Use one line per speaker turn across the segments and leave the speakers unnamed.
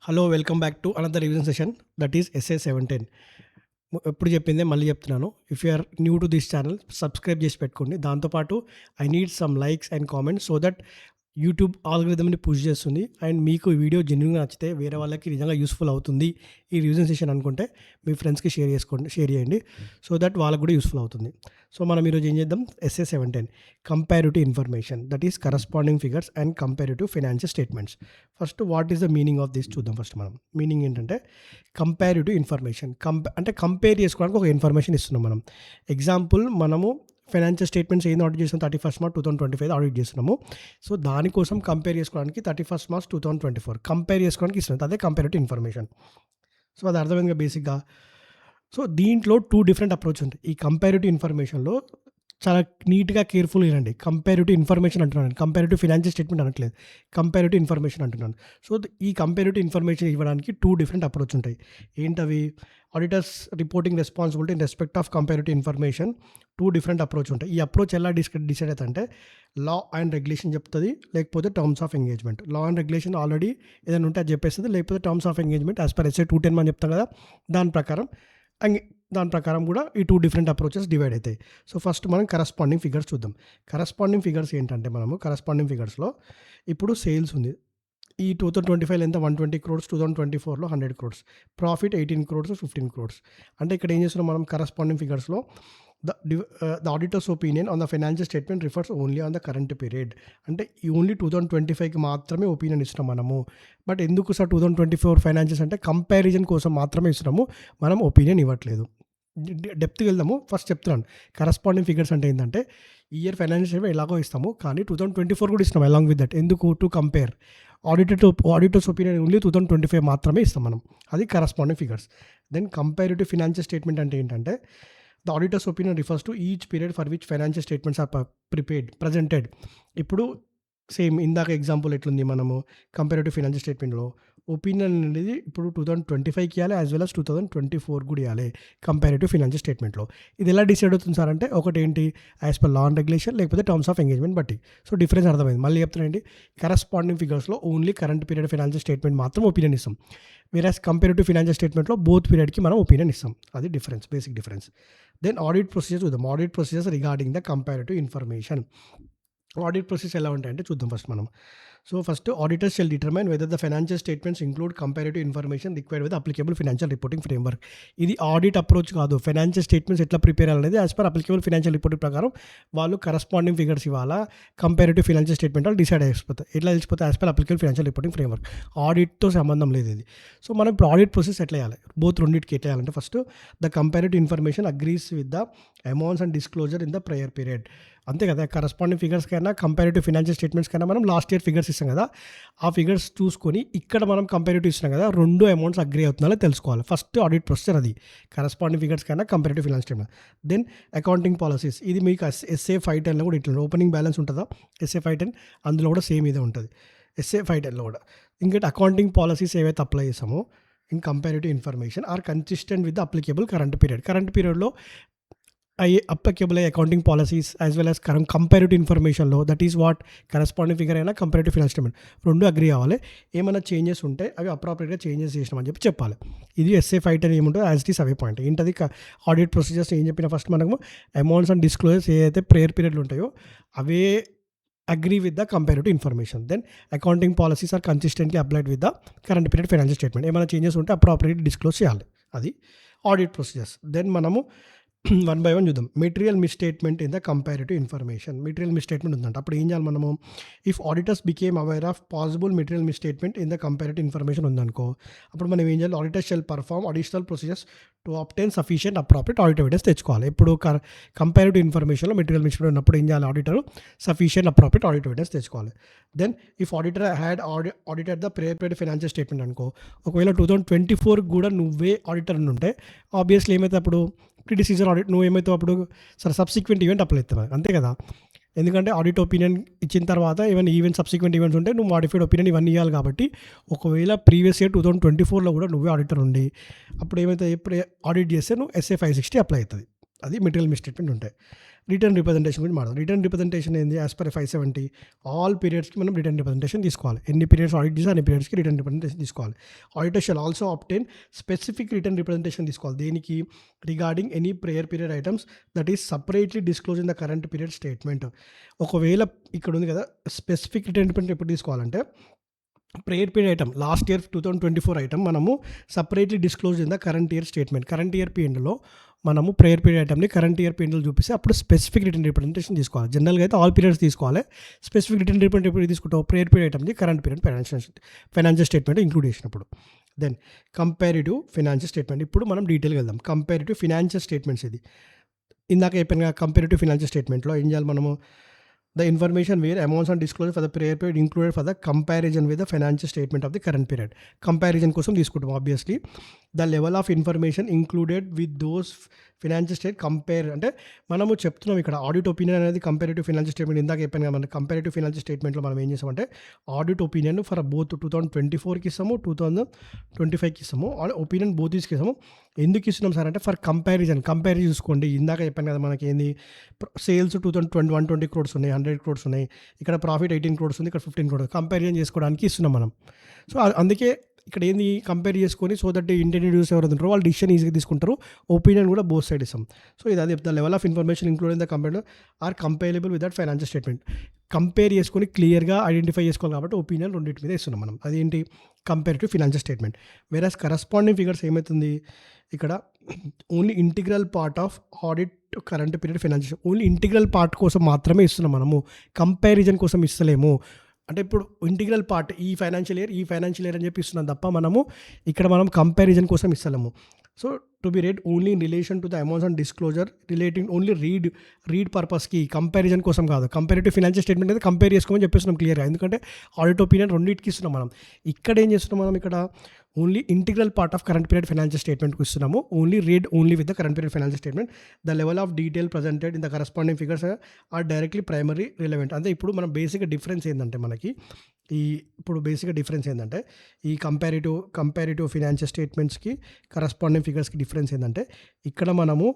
Hello welcome back to another revision session that is SA 17. ఎప్పుడు చెప్పిందే మళ్ళీ చెప్తున్నాను. If you are new to this channel subscribe చేసి పెట్టుకోండి. దాంతోపాటు I need some likes and comments so that YouTube ఆల్గరిథమ్ని push చేస్తుంది. And మీకు ఈ వీడియో జెన్యున్గా నచ్చితే వేరే వాళ్ళకి నిజంగా యూస్ఫుల్ అవుతుంది ఈ రివిజన్ సెషన్ అనుకుంటే మీ ఫ్రెండ్స్కి షేర్ చేయండి సో దట్ వాళ్ళకు కూడా యూస్ఫుల్ అవుతుంది. సో మనం ఈరోజు ఏం చేద్దాం, SA 17 comparative information that is corresponding figures and comparative financial statements. First what is the meaning of this చూద్దాం. ఫస్ట్ మనం మీనింగ్ ఏంటంటే కంపారిటివ్ ఇన్ఫర్మేషన్. అంటే కంపేర్ చేసుకోవడానికి ఒక ఇన్ఫర్మేషన్ ఇస్తున్నాం మనం. ఎగ్జాంపుల్, మనము ఫైనాన్షియల్ స్టేట్మెంట్స్ ఏంది ఆడిట్ చేస్తాం, 31st March 2025 ఆడిట్ చేస్తున్నాము. సో దానికోసం కంపేర్ చేసుకోవడానికి 31st March 2024 కంపేర్ చేసుకోవడానికి ఇస్తుంది, అదే కంపారిటివ్ ఇన్ఫర్మేషన్. సో అది అర్థమైందిగా బేసిక్గా. సో దీంట్లో 2 డిఫరెంట్ అప్రోచ్ ఉంటాయి. ఈ కంపారిటివ్ ఇన్ఫర్మేషన్లో చాలా నీట్గా కేర్ఫుల్ వినండి. కంపారిటివ్ ఇన్ఫర్మేషన్ అంటున్నాను, కంపారిటివ్ ఫైనాన్షియల్ స్టేట్మెంట్ అనట్లేదు, కంపారిటివ్ ఇన్ఫర్మేషన్ అంటున్నాను. సో ఈ కంపారిటివ్ ఇన్ఫర్మేషన్ ఇవ్వడానికి 2 డిఫరెంట్ అప్రోచ్ ఉంటాయి. ఏంటవి? Auditors reporting responsibility in respect of comparative information 2 different approach ఉంటాయి. ఈ అప్రోచ్ ఎలా డిసైడ్ అవుతుందంటే లా అండ్ రెగ్యులేషన్ చెప్తుంది, లేకపోతే terms of engagement. Law and regulation already ఏదైనా ఉంటే అది చెప్పేస్తుంది, లేకపోతే terms of engagement as per SA 210 మనం చెప్తాం కదా, దాని ప్రకారం కూడా ఈ 2 డిఫరెంట్ అప్రోచెస్ డివైడ్ అవుతాయి. సో ఫస్ట్ మనం కరస్పాండింగ్ ఫిగర్స్ చూద్దాం. కరస్పాండింగ్ ఫిగర్స్ ఏంటంటే, మనము కరస్పాండింగ్ ఫిగర్స్లో ఇప్పుడు సేల్స్ ఉంది. ఈ 2025 ఎంత 120 crores, 2024లో 100 crores, ప్రాఫిట్ 18 crores, 15 crores. అంటే ఇక్కడ ఏం చేస్తున్నాం మనం, కరస్పాండింగ్ ఫిగర్స్లో the auditors opinion on the financial statement refers only on the current period. అంటే ఈ ఓన్లీ 2025కి మాత్రమే ఒపీనియన్ ఇస్తున్నాం మనము. బట్ ఎందుకు సార్ 2024 ఫైనాన్షియల్స్ అంటే కంపారిజన్ కోసం మాత్రమే ఇస్తున్నాము, మనం ఒపీనియన్ ఇవ్వట్లేదు. డెప్త్కి వెళ్దాము. ఫస్ట్ చెప్తున్నాను, కరస్పాండింగ్ ఫిగర్స్ అంటే ఏంటంటే ఇయర్ ఫైనాన్షియల్ ఎలాగో ఇస్తాము, కానీ 2024 కూడా ఇస్తాం అలాంగ్ విత్ దట్. ఎందుకు? To compare. Auditors opinion only 2025 మాత్రమే ఇస్తాం మనం, అది corresponding figures. Then comparative financial statement అంటే ఏంటంటే the auditors opinion refers to each period for which financial statements are presented. ఇప్పుడు సేమ్ ఇందాక ఎగ్జాంపుల్ ఎట్లుంది, మనము కంపారిటివ్ ఫైనాన్షియల్ స్టేట్మెంట్లో ఒపీనియన్ అనేది ఇప్పుడు 2025కి ఇవ్వాలి, యాజ్ వెల్ as 2024 కూడా ఇవ్వాలి కంపారిటివ్ ఫైనాన్షియల్ స్టేట్మెంట్లో. ఇది ఎలా డిసైడ్ అవుతుంది సార్ అంటే, ఒకటి ఏంటి, as per law and regulation, లేకపోతే టర్మ్స్ ఆఫ్ ఎంగేజ్మెంట్ బట్టి. సో డిఫరెన్స్ అర్థమైంది. మళ్ళీ చెప్తున్నానండి, కరస్పాండింగ్ ఫిగర్స్లో only current period financial statement మాత్రం ఒపీనియన్ ఇస్తాం, వేరాస్ కంపారిటివ్ ఫైనాన్షియల్ స్టేట్మెంట్లో బోత్ పీరియడ్కి మనం ఒపీనియన్ ఇస్తాం. అది difference, basic difference. Then audit procedure చూద్దాం. Audit procedures regarding the comparative information. Audit process ఎలా ఉంటాయంటే చూద్దాం ఫస్ట్ మనం. So first, auditors shall determine whether the financial statements include comparative information required with applicable financial reporting framework. ఇది audit approach కాదు. Financial statements ఎట్లా prepare అనేది as per applicable financial reporting ప్రకారం వాళ్ళు కరస్పాండింగ్ ఫిగర్స్ ఇవ్వాలా, comparative financial statement వాళ్ళు decide అయిపోతాయి. ఎట్లా తెలిసిపోతే as per applicable financial reporting framework. ఆడిట్తో సంబంధం లేదు ఇది. సో మనం ఇప్పుడు ఆడిట్ ప్రాసెస్ ఎట్లా చేయాలి, బోత్ రెండింటికి ఎట్లా చేయాలంటే, first the comparative information agrees with the amounts and disclosure in the prior period. అంతే కదా, కరస్పాండింగ్ ఫిగర్స్ కైనా కంపారిటివ్ ఫైనాన్షియల్ స్టేట్మెంట్స్ కైనా మనం లాస్ట్ ఇయర్ ఫిగర్స్ ఇస్తాం కదా, ఆ ఫిగర్స్ చూసుకొని ఇక్కడ మనం కంపారిటివ్ ఇస్తున్నాం కదా, 2 అమౌంట్స్ అగ్రీ అవుతుందో తెలుసుకోవాలి. ఫస్ట్ ఆడిట్ ప్రొసీజర్ అది, కరస్పాండింగ్ ఫిగర్స్ కైనా comparative financial statement. Then accounting policies. ఇది మీకు ఎస్ఏ 510లో కూడా ఇట్లా ఓపెనింగ్ బ్యాలెన్స్ ఉంటుందా, ఎస్ఏ 510 అందులో కూడా సేమ్ ఇదే ఉంటుంది, ఎస్ఏ 510లో కూడా. ఇంకటి అకౌంటింగ్ పాలసీస్ ఏవైతే అప్లై చేసామో in comparative information are consistent with applicable current period. Current పీరియడ్లో అప్లికేబుల్ అయ్యే accounting policies as well as comparative ఇన్ఫర్మేషన్లో, that is what corresponding figure అయినా కంపారిటివ్ ఫైనాన్షియల్ స్టేట్మెంట్ 2 అగ్రీ అవ్వాలి. ఏమైనా చేంజెస్ ఉంటే అవి అప్రాపరియేట్గా చేంజెస్ చేసినామని చెప్పాలి. ఇది ఎస్ఏ 510 ఏముంటుందో యాజ్ ఇట్ ఈస్ అవే పాయింట్. ఏంటది ఆడిట్ ప్రొసీజర్స్ ఏం చెప్పిన, ఫస్ట్ మనము అమౌంట్స్ అండ్ డిస్క్లోజర్స్ ఏదైతే ప్రేయర్ పీరియడ్లు ఉంటాయో అవే agree with the comparative information. Then accounting policies are consistently applied with the current period financial statement. ఏమైనా చేంజెస్ ఉంటే అప్రాపరియేట్ డిస్క్లోజ్ చేయాలి, అది ఆడిట్ ప్రొసీజర్స్. దెన్ మనము 1 by 1 చూద్దాం. Material misstatement in the comparative information. Material misstatement ఉందంట, అప్పుడు ఏం చేయాలి మనము, if auditors became aware of possible material misstatement in the comparative information ఉందనుకో, అప్పుడు మనం ఏం చేయాలి, auditors shall perform additional procedures to obtain sufficient appropriate audit evidence తెచ్చుకోవాలి. ఇప్పుడు కంపారిటివ్ ఇన్ఫర్మేషన్లో మెటీరియల్ మిస్స్టేట్మెంట్ ఉన్నప్పుడు ఏం చేయాలి, auditor sufficient appropriate audit evidence తెచ్చుకోవాలి. Then if auditor had audited the prior financial statement అనుకో, ఒకవేళ 2024 కూడా నువ్వే ఆడిటర్ ఉంటే ఆబ్వియస్లీ ఏమైతే అప్పుడు క్రిటిసిజర్ ఆడిట్ నువ్వు ఏమైతే అప్పుడు సరే సబ్సిక్వెంట్ ఈవెంట్ అప్లై అవుతుంది, అంతే కదా. ఎందుకంటే ఆడిట్ ఒపీనియన్ ఇచ్చిన తర్వాత ఈవెన్ సబ్సిక్వెంట్ ఈవెంట్స్ ఉంటే నువ్వు మాడిఫైడ్ ఒపీనియన్ ఇవన్నీ ఇవ్వాలి. కాబట్టి ఒకవేళ ప్రీవియస్ ఇయర్ 2024లో కూడా నువ్వే ఆడిటర్ ఉండి అప్పుడు ఏమైతే ఆడిట్ చేస్తే నువ్వు ఎస్ఏ 560 అప్లై అవుతుంది. అది మెటీరియల్ మిస్టేట్మెంట్ ఉంటాయి. రిటర్న్ రిప్రజెంటేషన్ గురించి మాట్లాడదాం. రిటర్న్ రిప్రజెంటేషన్ ఏంది? యాజ్ పర్ 570 ఆల్ పీరియడ్స్కి మనం రిటర్న్ రిప్రజెంటేషన్ తీసుకోవాలి. ఎన్ని పీరియడ్స్ ఆడిట్ చేసి అన్ని పీరియడ్స్కి రిటర్న్ రిప్రజెంటేషన్ తీసుకోవాలి. Auditor shall also obtain specific written representation తీసుకోవాలి. దేనికి? Regarding any prayer period items that is separately disclose in the current period statement. ఒకవేళ ఇక్కడ ఉంది కదా, స్పెసిఫిక్ రిటర్న్ రిప్రజెంటేషన్ ఎప్పుడు తీసుకోవాలంటే, prayer period item last year 2024 item మనము separately disclose in the current year statement. Current year పీఎండ్లో మనము prior period ఐటమ్ని కరెంట్ ఇయర్ పీఎండ్లో చూపిస్తే అప్పుడు స్పెసిఫిక్ రిటర్న్ రిప్రజెంటేషన్ తీసుకోవాలి. జనరల్గా అయితే ఆల్ పీరియడ్స్ తీసుకోవాలి. స్పెసిఫిక్ రిటర్న్ రిప్రజెంటేషన్ ఎప్పుడు తీసుకుంటావు? ప్రేయర్ పీరియడ్ ఐటమ్ని current period financial statement include చేసినప్పుడు. Then comparative financial statement. ఇప్పుడు మనం డీటెయిల్గా వెళ్దాం. కంపారిటివ్ ఫినాన్షియల్ స్టేట్మెంట్స్ ఇది ఇందాక అయిపోయిన కంపారిటివ్ ఫినాన్షియల్ స్టేట్మెంట్లో ఏం చేయాలి మనము? The information where amounts are disclosed for the prior period included for the comparison with the financial statement of the current period. Comparison కోసం తీసుకుంటాం obviously. The level of information included with those financial state compare అంటే మనము చెప్తున్నాం ఇక్కడ audit opinion అనేది comparative financial statement ఇందాక చెప్పాను కదా. మన కంపారిటివ్ ఫినాన్షియల్ స్టేట్మెంట్లో మనం ఏం చేస్తామంటే ఆడిట్ ఒపీనియన్ ఫర్ బోత్ 2024కి ఇస్తాము, 2025కి ఇస్తాము. ఒపీనియన్ బోత్ ఇస్తాము. ఎందుకు ఇస్తున్నాం సార్ అంటే ఫర్ కంపారిజన్ చూసుకోండి. ఇందాక చెప్పాను కదా మనకి ఏంది, సేల్స్ 120 crores ఉన్నాయి, 100 crores ఉన్నాయి. ఇక్కడ ప్రాఫిట్ 18 crores ఉంది, ఇక్కడ 15 crores. కంపారిజన్ చేసుకోవడానికి ఇస్తున్నాం మనం. సో అందుకే ఇక్కడ ఏంది కంపేర్ చేసుకొని, సో దట్ ఇంటెండెడ్ యూస్ ఎవరు ఉంటారో వాళ్ళు డిసిషన్ ఈజీగా తీసుకుంటారు. ఒపీనియన్ కూడా బోత్ సైడ్ ఇస్తాం. సో ఇది అది the level of information including the compare or comparable with that financial statement. Compare చేసుకొని క్లియర్గా ఐడెంటిఫై చేసుకోవాలి కాబట్టి ఒపీనియన్ రెండింటి మీద ఇస్తున్నాం మనం. అదేంటి? Comparative financial statement. Versus corresponding figures ఏమవుతుంది ఇక్కడ? Only integral part of audit current period financial, only integral part కోసం మాత్రమే ఇస్తున్నాం మనము. కంపారిజన్ కోసం ఇస్తలేము. అంటే ఇప్పుడు ఇంటిగ్రల్ పార్ట్ ఈ ఫైనాన్షియల్ ఇయర్ అని చెప్పి ఇస్తున్నాం తప్ప మనము ఇక్కడ మనం కంపారిజన్ కోసం ఇస్తలేము. So to be read only in relation to the amounts and disclosure relating only read పర్పస్కి, కంపారిజన్ కోసం కాదు. కంపారిటివ్ ఫినాన్షియల్ స్టేట్మెంట్ అయితే కంపేర్ చేసుకోమని చెప్పేస్తున్నాం క్లియర్గా. ఎందుకంటే ఆడిట్ ఒపీనియన్ రెండింటికి ఇస్తున్నాం మనం. ఇక్కడ ఏం చేస్తున్నాం మనం? ఇక్కడ only integral part of current period financial స్టేట్మెంట్కి ఇస్తున్నాము. Only with the current period financial statement. The level of detail presented in the corresponding figures are directly primary relevant. అంటే ఇప్పుడు మనం బేసిక్గా డిఫరెన్స్ ఏంటంటే మనకి ఈ కంపారిటివ్ ఫినాన్షియల్ స్టేట్మెంట్స్కి కరస్పాండింగ్ ఫిగర్స్కి డిఫరెన్స్ ఏంటంటే, ఇక్కడ మనము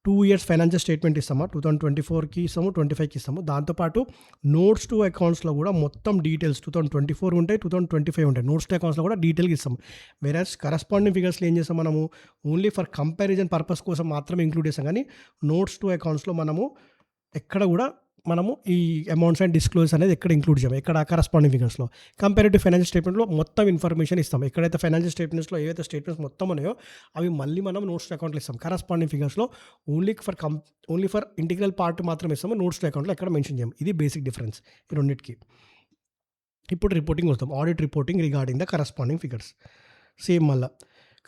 2 years ఫైనాన్షియల్ స్టేట్మెంట్ ఇస్తామా, 2024కి ఇస్తాము, 25కి ఇస్తాము. దాంతోపాటు నోట్స్ టు అకౌంట్స్లో కూడా మొత్తం డీటెయిల్స్ 2024 ఉంటాయి, 2025 ఉంటాయి. నోట్స్ టు అకౌంట్స్లో కూడా డీటెయిల్గా ఇస్తాము. వేరస్ కరస్పాండింగ్ ఫిగర్స్లో ఏం చేస్తాం మనము? ఓన్లీ ఫర్ కంపారిజన్ పర్పస్ కోసం మాత్రమే ఇంక్లూడ్ చేస్తాం. కానీ నోట్స్ టు అకౌంట్స్లో మనము ఎక్కడ కూడా మనము ఈ అమౌంట్స్ అండ్ డిస్క్లోజ్ అనేది ఎక్కడ ఇంక్లూడ్ చేయము. ఎక్కడ కరస్పాండింగ్ ఫిగర్స్లో. కంపారిటివ్ ఫైనాన్షియల్ స్టేట్మెంట్లో మొత్తం ఇన్ఫర్మేషన్ ఇస్తాం. ఎక్కడైతే ఫైనాన్షియల్ స్టేట్మెంట్స్లో ఏవైతే స్టేట్మెంట్స్ మొత్తం ఉన్నాయో అవి మళ్ళీ మనం నోట్స్ అకౌంట్లో ఇస్తాం. కరస్పాండింగ్ ఫిగర్స్లో ఓన్లీ ఫర్ ఇంటిగ్రల్ పార్ట్ మాత్రం ఇస్తాము. నోట్స్ అకౌంట్లో ఎక్కడ మెన్షన్ చేయము. ఇది బేసిక్ డిఫరెన్స్ ఈ రెండింటికి. ఇప్పుడు రిపోర్టింగ్ వస్తాం. Audit reporting regarding the corresponding figures. Same మళ్ళీ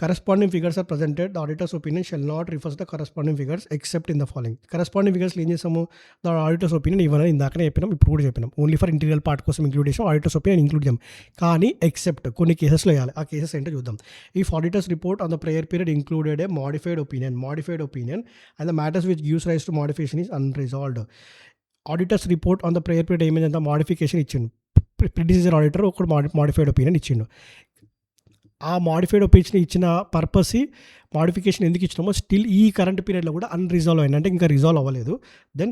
corresponding figures are presented. The auditors opinion shall not refers the corresponding figures except in the following. Corresponding ఫిగర్స్లో ఏం చేస్తాము? ద ఆడిటర్స్ ఒపీనియన్ ఇవ్వనని ఇందాకనే చెప్పినాం, ఇప్పుడు కూడా చెప్పినాం. ఓన్లీ ఫర్ ఇంటీరియల్ పార్ట్ కోసం ఇంక్లూడ్ చేసాం. ఆడిటర్స్ ఒపీనియన్ ఇంక్లూడ్ చేయం. కానీ ఎక్సెప్ట్ కొన్ని కేసెస్లో వేయాలి. ఆ కేసెస్ ఏంటో చూద్దాం. If auditor's report on the prior period included a modified opinion and the matters which gives rise to modification is unresolved. Auditor's report on the prior period ఏమైందంత modification ఇచ్చిండు. ప్రిడిసెసర్ ఆడిటర్ ఒకటి modified opinion ఇచ్చిండు. ఆ modified opinion ఇచ్చిన purpose modification ఎందుకు ఇచ్చినామో still ఈ current పీరియడ్లో కూడా అన్రిజాల్వ్ అయింది, అంటే ఇంకా రిజాల్వ్ అవ్వలేదు. Then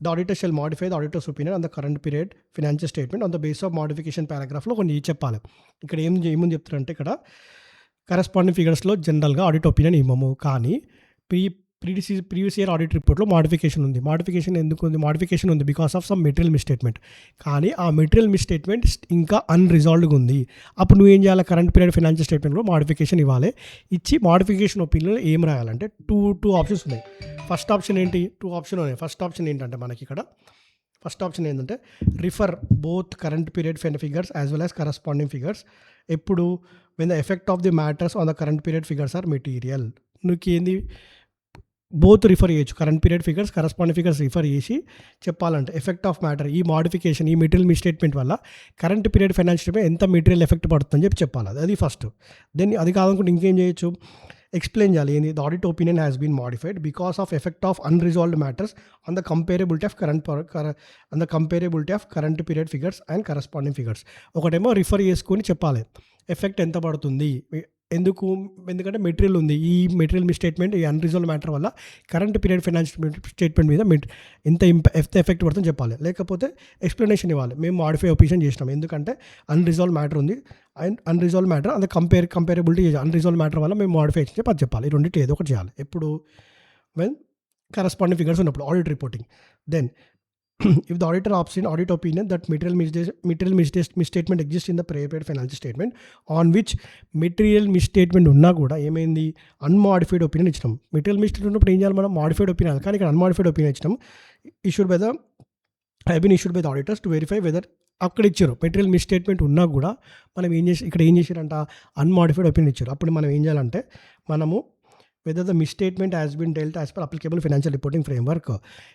the auditor shall modify the auditors opinion on the current period financial statement on the base of modification పారాగ్రాఫ్లో కొన్ని చెప్పాలి. ఇక్కడ ఏముంది చెప్తారంటే, ఇక్కడ కరస్పాండింగ్ ఫిగర్స్లో జనరల్గా ఆడిట్ ఒపీనియన్ ఇవ్వము. కానీ ప్రీవియస్ ఇయర్ ఆడిట్ రిపోర్ట్లో మోడిఫికేషన్ ఉంది. మోడిఫికేషన్ ఎందుకు ఉంది? మోడిఫికేషన్ ఉంది because of some material misstatement. కానీ ఆ మెటీరియల్ మిస్టేట్మెంట్ ఇంకా అన్రిజాల్వ్డ్గా ఉంది. అప్పుడు నువ్వు ఏం చేయాలి? కరెంట్ పీరియడ్ ఫైనాన్షియల్ స్టేట్మెంట్లో మోడిఫికేషన్ ఇవ్వాలి. ఇచ్చి మోడిఫికేషన్ ఒపీనియన్లో ఏం రాయాలంటే టూ ఆప్షన్స్ ఉన్నాయి. ఫస్ట్ ఆప్షన్ ఏంటి? 2 ఆప్షన్ ఉన్నాయి. ఫస్ట్ ఆప్షన్ ఏంటంటే మనకి ఇక్కడ ఫస్ట్ ఆప్షన్ ఏంటంటే refer both current period figures as well as corresponding figures. ఎప్పుడు? When the effect of the matters on the current period figures are material. నువ్వు ఏంది బోత్ రిఫర్ చేయొచ్చు. Current period figures, corresponding figures refer చేసి చెప్పాలంటే effect of matter, ఈ modification, ఈ material misstatement వల్ల current period financial ఎంత మెటీరియల్ ఎఫెక్ట్ పడుతుందని చెప్పి చెప్పాలి. అది ఫస్ట్. దెన్ అది కాదనుకుంటే ఇంకేం చేయొచ్చు? ఎక్స్ప్లెయిన్ చేయాలి. ఏంది? The audit opinion has been modified because of effect of unresolved matters on the comparability of current period figures and corresponding figures. ఒకటేమో రిఫర్ చేసుకొని చెప్పాలి ఎఫెక్ట్ ఎంత పడుతుంది, ఎందుకంటే మెటీరియల్ ఉంది. ఈ మెటీరియల్ మిస్‌స్టేట్‌మెంట్, ఈ అన్‌రిజాల్వ్డ్ మ్యాటర్ వల్ల కరెంట్ పీరియడ్ ఫైనాన్షియల్ స్టేట్‌మెంట్ మీద ఎంత ఎఫెక్ట్ పడుతుందో చెప్పాలి. లేకపోతే ఎక్స్‌ప్లనేషన్ ఇవ్వాలి. మేము మాడిఫై ఒపీనియన్ చేసినాం. ఎందుకంటే అన్‌రిజాల్వ్డ్ మ్యాటర్ ఉంది. అండ్ అన్‌రిజాల్వ్డ్ మ్యాటర్ అది కంపారబిలిటీ అన్‌రిజాల్వ్డ్ మ్యాటర్ వల్ల మేము మాడిఫై చెప్పి అది చెప్పాలి. ఈ రెండిట్లో ఏదో ఒకటి చేయాలి. ఎప్పుడు వెన్ కరస్పాండింగ్ ఫిగర్స్ ఉన్నప్పుడు audit reporting. Then if the auditor opts in audit opinion that material misstatement exists in the prepared financial statement on which material misstatement ఉన్నా కూడా ఏమైంది అన్మాడిఫైడ్ ఒపీనియన్ ఇచ్చినాం. మెటీరియల్ మిస్టేట్మెంట్ ఉన్నప్పుడు ఏం చేయాలి మనం మాడిఫైడ్ ఒపీనియన్, కానీ ఇక్కడ అన్మాడిఫైడ్ ఒపీనియన్ ఇచ్చినాం. Issued by the have been issued by the auditors to verify whether అక్కడ ఇచ్చారు మెటీరియల్ మిస్టేట్మెంట్ ఉన్నా కూడా మనం ఇక్కడ ఏం చేశారంట అన్మాడిఫైడ్ ఒపీనియన్ ఇచ్చారు. అప్పుడు మనం ఏం చేయాలంటే మనము whether the misstatement has been dealt as per applicable financial reporting framework.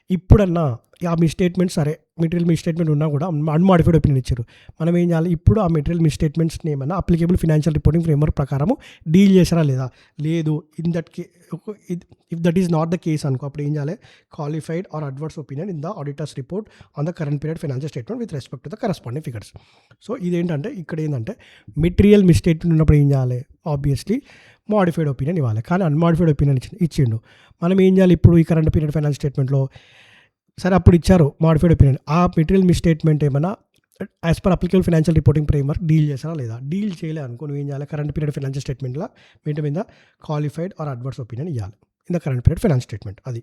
ఇప్పుడన్నా ఆ మిస్‌స్టేట్మెంట్ సరే మెటీరియల్ మిస్‌స్టేట్మెంట్ ఉన్నా కూడా అన్మాడిఫైడ్ ఒపీనియన్ ఇచ్చారు. మనం ఏం చేయాలి ఇప్పుడు ఆ మెటీరియల్ మిస్‌స్టేట్మెంట్స్‌ని ఏమన్నా అప్లికేబుల్ ఫైనాన్షియల్ రిపోర్టింగ్ ఫ్రేమ్‌వర్క్ ప్రకారం డీల్ చేశారా లేదా? లేదు. In that if that is not the case అనుకో అప్పుడు ఏం చేయాలి qualified or adverse opinion in the auditors report on the current period financial statement with respect to the corresponding figures. So ఇదేంటంటే ఇక్కడ ఏంటంటే మెటీరియల్ మిస్‌స్టేట్మెంట్ ఉన్నప్పుడు ఏం చేయాలి ఆబ్వియస్లీ మాడిఫైడ్ ఒపీనియన్ ఇవ్వాలి. కానీ అన్మాడిఫైడ్ ఒపీనియన్ ఇచ్చిండు. మనం ఏం చేయాలి ఇప్పుడు ఈ కరెంట్ పీరియడ్ ఫైనాన్స్ స్టేట్మెంట్లో సరే అప్పుడు ఇచ్చారు మాడిఫైడ్ ఒపీనియన్. ఆ మెటీరియల్ మిస్‌స్టేట్మెంట్ ఏమైనా as per applicable financial reporting framework deal చేసారా లేదా? డీల్ చేయలే అనుకో నువ్వు ఏం చేయాలి కరెంట్ పీరియడ్ ఫైనాన్షియల్ స్టేట్మెంట్లో మీద క్వాలిఫైడ్ ఆర్ అడ్వర్స్ ఒపీనియన్ ఇవ్వాలి in the current period finance statement. అది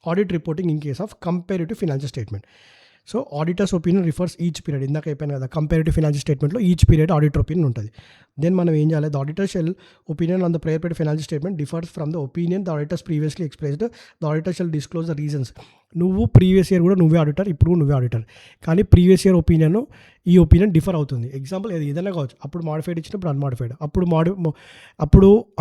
audit reporting in case of comparative financial statement. So auditor's opinion refers each period. ఇందాక అయిపోయింది కదా కంపారిటివ్ ఫైనాన్షియల్ స్టేట్మెంట్లో ఈచ్ పీరియడ్ ఆడిటర్ ఒపీనియన్ ఉంటుంది. Then మనం ఏం చేయాలి the auditor shall opinion on the prior period financial statement differs from the opinion the auditors previously expressed. The auditor shall disclose the reasons. నువ్వు previous year కూడా నువ్వే auditor, ఇప్పుడు నువ్వే auditor, కానీ ప్రీవియస్ ఇయర్ ఒపీనియన్ ఈ opinion differ అవుతుంది. Example ఏదైనా కావచ్చు. అప్పుడు మాడిఫైడ్ ఇచ్చినప్పుడు అన్మాడిఫైడ్, అప్పుడు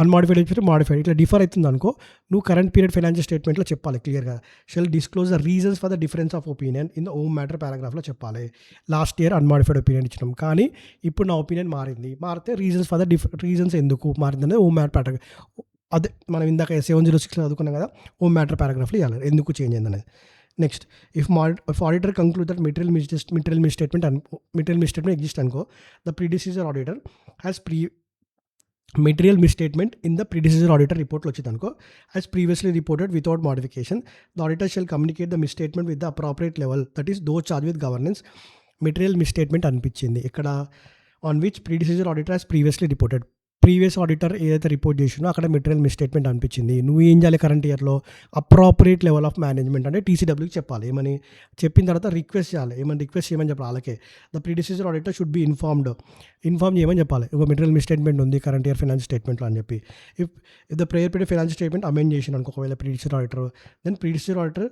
అన్మాడిఫైడ్ ఇచ్చినప్పుడు మాడిఫైడ్, ఇట్లా డిఫర్ అవుతుంది అనుకో నువ్వు కరెంట్ పీరియడ్ ఫైనాన్షియల్ స్టేట్మెంట్లో చెప్పాలి క్లియర్గా. Shall disclose the reasons for the difference of opinion in the ఓమ్ మ్యాటర్ పారాగ్రాఫ్లో చెప్పాలి. లాస్ట్ ఇయర్ అన్మాడిఫైడ్ ఒపీనియన్ ఇచ్చినాం, కానీ ఇప్పుడు నా ఒపీనియన్ మారితే రీజన్స్ ఫర్ ద రీజన్స్ ఎందుకు మారిందనేది ఓమ్ మ్యాటర్ పారాగ్రాఫ్, అదే మనం ఇందాక 706 చదువుకున్నాం కదా ఓమ్ మ్యాటర్ పారాగ్రాఫ్లో ఇవ్వాలి ఎందుకు చేంజ్ అయిందనేది. Next if auditor conclude that material misstatement exist అనుకో the predecessor auditor has material misstatement in the predecessor auditor రిపోర్ట్లో వచ్చింది అనుకో has previously reported without modification the auditor shall communicate the misstatement with the appropriate level that is those charge with governance. Material misstatement అనిపించింది ఇక్కడ on which predecessor auditor has previously reported. Previous auditor ఏదైతే report చేసినో అక్కడ material misstatement అనిపించింది. నువ్వు ఏం చేయాలి current ఇయర్లో అప్రాప్రియేట్ లెవెల్ ఆఫ్ మేనేజ్మెంట్ అంటే టీసీడబ్ల్యూకి చెప్పాలి. ఏమని చెప్పిన తర్వాత రిక్వెస్ట్ చేయాలి. రిక్వెస్ట్ చేయమని చెప్పాలి. అలాగే the predecessor auditor should be inform చేయమని చెప్పాలి. ఒక మెటీరియల్ మిస్‌స్టేట్మెంట్ ఉంది కరెంట్ ఇయర్ ఫైనాన్స్ స్టేట్మెంట్లో అని చెప్పి. If the prior period finance statement amend చేసిన అనుకో ఒకవేళ predecessor auditor, then predecessor auditor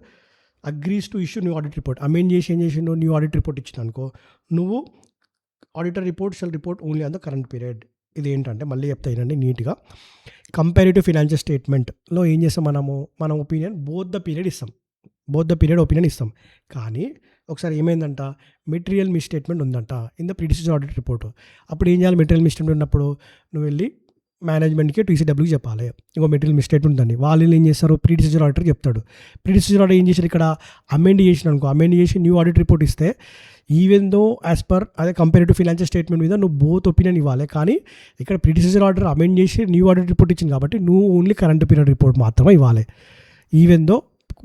agrees to issue new audit report. Amend చేసి ఏం చేసిండు న్యూ ఆడిట్ రిపోర్ట్ ఇచ్చిన అనుకో నువ్వు auditor report shall report only on the current period. ఇది ఏంటంటే మళ్ళీ చెప్తా వినండి నీట్గా. కంపారిటివ్ ఫైనాన్షియల్ స్టేట్మెంట్లో ఏం చేస్తాం మనం opinion both the period opinion ఇస్తాం. కానీ ఒకసారి ఏమైందంట మెటీరియల్ మిస్‌స్టేట్మెంట్ ఉందంట ఇన్ ద ప్రీడిసీజర్ ఆడిట్ రిపోర్ట్. అప్పుడు ఏం చేయాలి మెటీరియల్ మిస్‌స్టేట్మెంట్ ఉన్నప్పుడు నువ్వు వెళ్ళి మేనేజ్మెంట్కి టీసీడబ్ల్యూకి చెప్పాలి ఇంకో మెటీరియల్ మిస్‌స్టేట్మెంట్ ఉందండి. వాళ్ళు ఏం చేస్తారు ప్రీడిసీజర్ ఆడిటర్ చెప్తాడు. ప్రీడిసీజర్ ఆడిటర్ ఏం చేశారు ఇక్కడ అమెండ్ చేసి న్యూ ఆడిట్ రిపోర్ట్ ఇస్తే ఈవెన్ దో యాజ్ పర్ అదే కంపారిటివ్ ఫైనాన్షియల్ స్టేట్మెంట్ మీద నువ్వు బోత్ ఒపీనియన్ ఇవ్వాలి. కానీ ఇక్కడ ప్రీడిసీజర్ ఆర్డర్ అమెండ్ చేసి న్యూ ఆడిట్ రిపోర్ట్ ఇచ్చింది కాబట్టి నువ్వు ఓన్లీ కరెంట్ పీరియడ్ రిపోర్ట్ మాత్రమే ఇవ్వాలి. Even though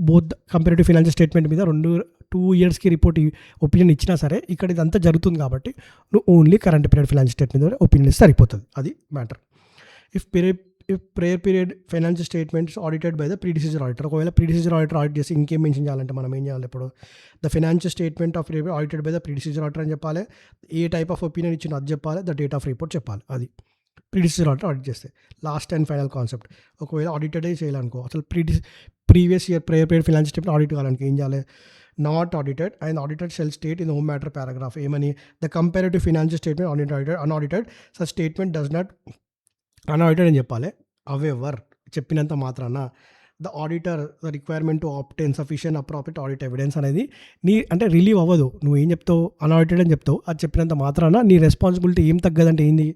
both comparative financial statement మీద 2 ఇయర్స్కి రిపోర్ట్ ఒపీనియన్ ఇచ్చినా సరే ఇక్కడ ఇదంతా జరుగుతుంది కాబట్టి నువ్వు only current period financial statement మీద ఒపీనియన్ ఇస్తే సరిపోతుంది. అది matter. If prior period financial statements audited by the predecessor auditor. ఒకవేళ ప్రీడిసీజర్ ఆడిటర్ ఆడిట్ చేసి ఇంకేం మెన్షన్ చేయాలంటే మనం ఏం చేయాలి ఇప్పుడు the financial statement of audited by the predecessor auditor అని చెప్పాలి. ఏ టైప్ ఆఫ్ ఒపీనియన్ ఇచ్చినా అది చెప్పాలి. ద డేట్ ఆఫ్ రిపోర్ట్ చెప్పాలి. అది ప్రీడిసీజర్ ఆడిటర్ ఆడిట్ చేస్తే. లాస్ట్ అండ్ ఫైనల్ కాన్సెప్ట్ ఒకవేళ ఆడిటెడ్ చేయాలనుకో అసలు previous year prior period financial statement audit కావాలనుకో ఏం చేయాలి not audited and audited shall state in హోమ్ మ్యాటర్ పారాగ్రాఫ్ ఏమని the comparative financial statement unaudited such statement does not unaudited అని చెప్పాలి. అవెవర్ చెప్పినంత మాత్రాన the auditor the requirement to obtain sufficient appropriate audit evidence అనేది అంటే రిలీవ్ అవ్వదు. నువ్వు ఏం చెప్తావు అన్ఆడిటెడ్ అని చెప్తావు. అది చెప్పినంత మాత్రాన నీ రెస్పాన్సిబిలిటీ ఏం తగ్గదంటే ఏంది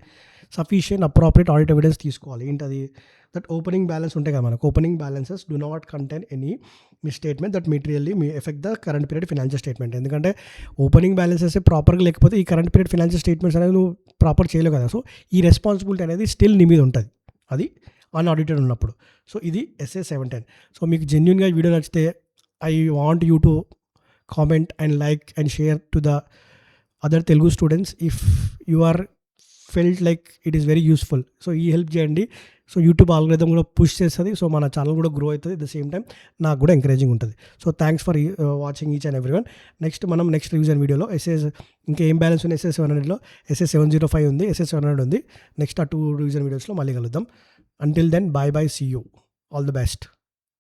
సఫిషియెంట్ అప్రాప్రియేట్ ఆడిట్ ఎవిడెన్స్ తీసుకోవాలి. ఏంటది దట్ ఓపెనింగ్ బ్యాలెన్స్ ఉంటాయి కదా మనకు opening balances do not contain any misstatement that materially affect the current period financial statement. ఎందుకంటే ఓపెనింగ్ బ్యాలెన్సెస్ ప్రాపర్గా లేకపోతే ఈ కరెంట్ పీరియడ్ ఫైనాన్షియల్ స్టేట్మెంట్స్ అనేది నువ్వు ప్రాపర్ చేయలేవు కదా. సో ఈ రెస్పాన్సిబిలిటీ అనేది స్టిల్ నీ మీద ఉంటుంది. అది అన్‌ఆడిటెడ్ ఉన్నప్పుడు. సో, ఇది ఎస్ఏ 710. సో, మీకు జెన్యూన్‌గా ఈ వీడియో నచ్చితే I want you to comment and like and share to the other Telugu students if you are felt like it is very useful. So, ఈ హెల్ప్ చేయండి. సో, యూట్యూబ్ ఆల్గోరిథం కూడా push చేస్తది. So, మన channel కూడా grow అవుతది. At the same time నాకు కూడా encouraging ఉంటది. So, thanks for watching each and everyone. Next revision వీడియోలో ఇంకా ఏం బ్యాలెన్స్ ఉన్నాయి ఎస్ఏ 700లో ఎస్ఏ 705 ఉంది. ఎస్ఏ 700 ఉంది. నెక్స్ట్ ఆ 2 రివిజన్ వీడియోస్‌లో మళ్ళీ కలుద్దాం. Until then bye bye. See you. All the best.